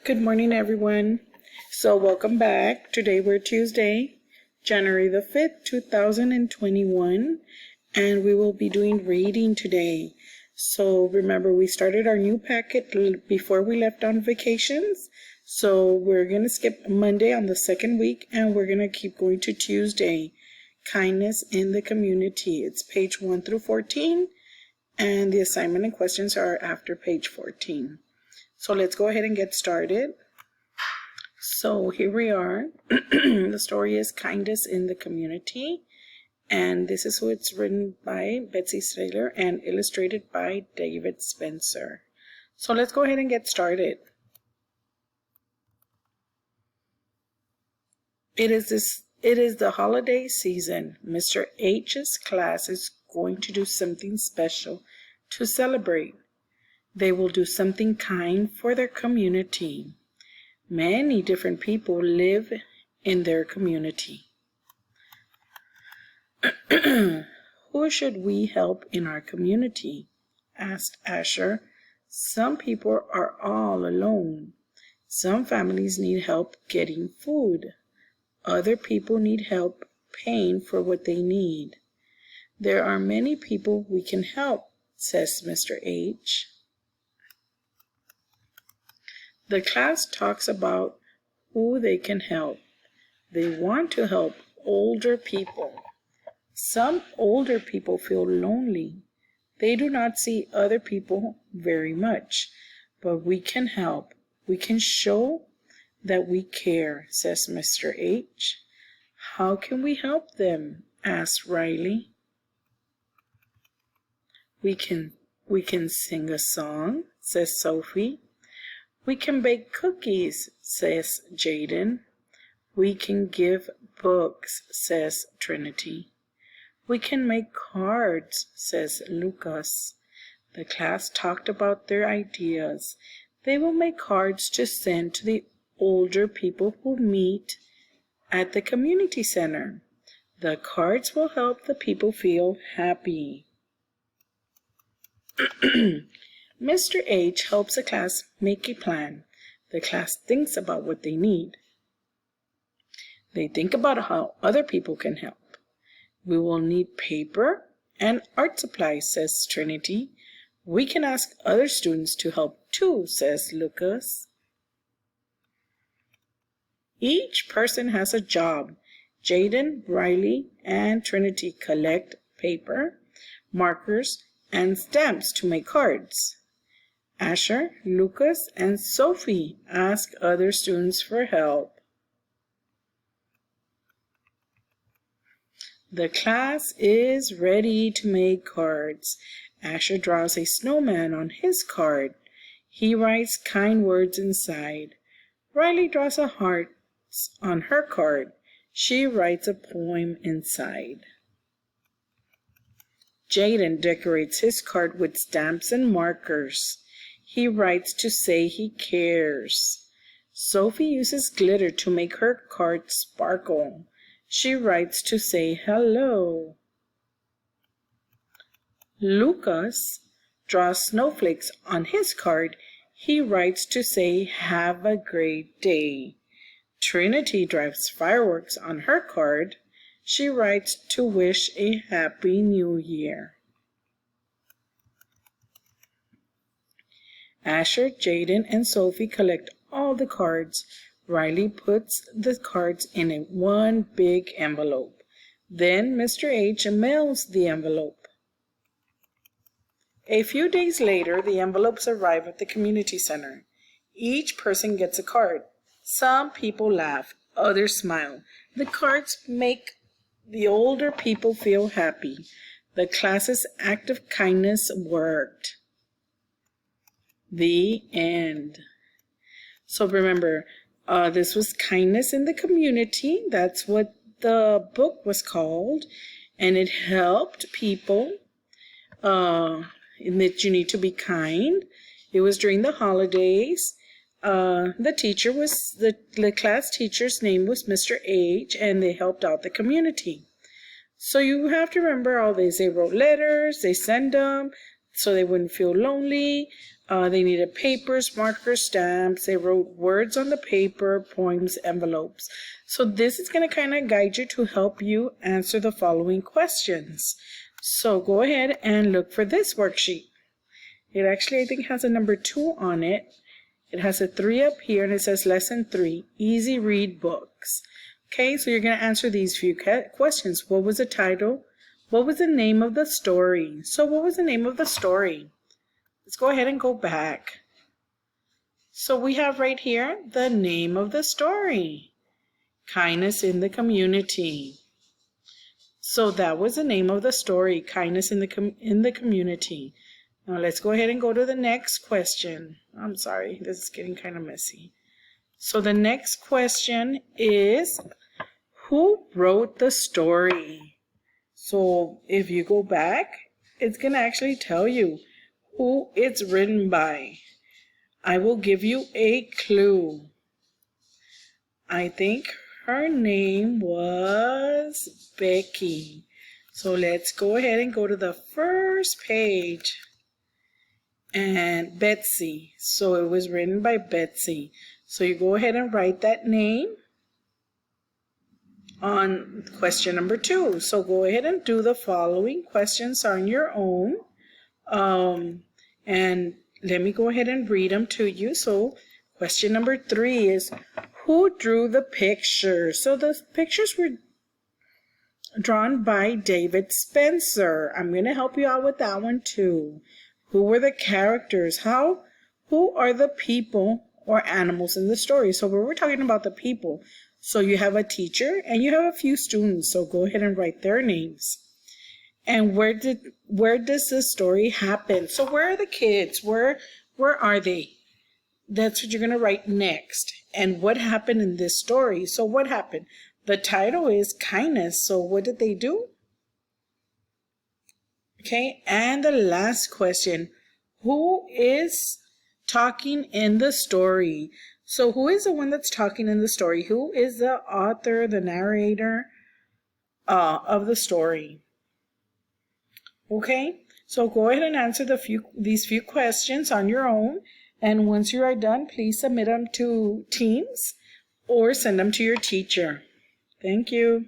Good morning, everyone. So welcome back. Today we're Tuesday, January the 5th, 2021, and we will be doing reading today. So remember, we started our new packet before we left on vacations. So we're going to skip Monday on the second week, and we're going to keep going to Tuesday, Kindness in the Community. It's page 1 through 14, and the assignment and questions are after page 14. So let's go ahead and get started. So here we are. The story is Kindness in the Community. And this is who it's written by Betsy Saylor and illustrated by David Spencer. So let's go ahead and get started. It is the holiday season. Mr. H's class is going to do something special to celebrate. They will do something kind for their community. Many different people live in their community. Who should we help in our community? Asked Asher. Some people are all alone. Some families need help getting food. Other people need help paying for what they need. There are many people we can help, says Mr. H. The class talks about who they can help. They want to help older people. Some older people feel lonely. They do not see other people very much, but we can help. We can show that we care, says Mr. H. How can we help them? Asked Riley. We can sing a song, says Sophie. We can bake cookies, says Jaden. We can give books, says Trinity. We can make cards, says Lucas. The class talked about their ideas. They will make cards to send to the older people who meet at the community center. The cards will help the people feel happy. Mr. H helps the class make a plan. The class thinks about what they need. They think about how other people can help. We will need paper and art supplies, says Trinity. We can ask other students to help too, says Lucas. Each person has a job. Jaden, Riley, and Trinity collect paper, markers, and stamps to make cards. Asher, Lucas, and Sophie ask other students for help. The class is ready to make cards. Asher draws a snowman on his card. He writes kind words inside. Riley draws a heart on her card. She writes a poem inside. Jaden decorates his card with stamps and markers. He writes to say he cares. Sophie uses glitter to make her card sparkle. She writes to say hello. Lucas draws snowflakes on his card. He writes to say have a great day. Trinity drives fireworks on her card. She writes to wish a happy new year. Asher, Jaden, and Sophie collect all the cards. Riley puts the cards in one big envelope. Then Mr. H mails the envelope. A few days later, the envelopes arrive at the community center. Each person gets a card. Some people laugh, others smile. The cards make the older people feel happy. The class's act of kindness worked. The end. So remember, this was Kindness in the Community. That's what the book was called. And it helped people in that you need to be kind. It was during the holidays. The class teacher's name was Mr. H, and they helped out the community. So you have to remember all this. They wrote letters, they sent them so they wouldn't feel lonely. They needed papers, markers, stamps. They wrote words on the paper, poems, envelopes. So this is going to kind of guide you to help you answer the following questions. So go ahead and look for this worksheet. It actually, I think, has a number 2 on it. It has a 3 up here, and it says Lesson 3, Easy Read Books. Okay, so you're going to answer these few questions. What was the title? What was the name of the story? So what was the name of the story? Let's go ahead and go back. So we have right here the name of the story, Kindness in the Community. So that was the name of the story, Kindness in the Community. Now let's go ahead and go to the next question. I'm sorry, this is getting kind of messy. So the next question is, who wrote the story? So if you go back, it's going to actually tell you who it's written by. I will give you a clue. I think her name was Becky. So let's go ahead and go to the first page. And Betsy. So it was written by Betsy. So you go ahead and write that name on question number 2. So go ahead and do the following questions on your own. And let me go ahead and read them to you. So question number 3 is, who drew the pictures? So the pictures were drawn by David Spencer. I'm going to help you out with that one too. Who were the characters? Who are the people or animals in the story? So we're talking about the people. So you have a teacher and you have a few students. So go ahead and write their names. And where does the story happen? So where are the kids? Where are they? That's what you're going to write next. And what happened in this story? So what happened? The title is Kindness. So what did they do? Okay, and the last question, who is talking in the story? So who is the one that's talking in the story? Who is the author, the narrator of the story? Okay, so go ahead and answer these few questions on your own. And once you are done, please submit them to Teams or send them to your teacher. Thank you.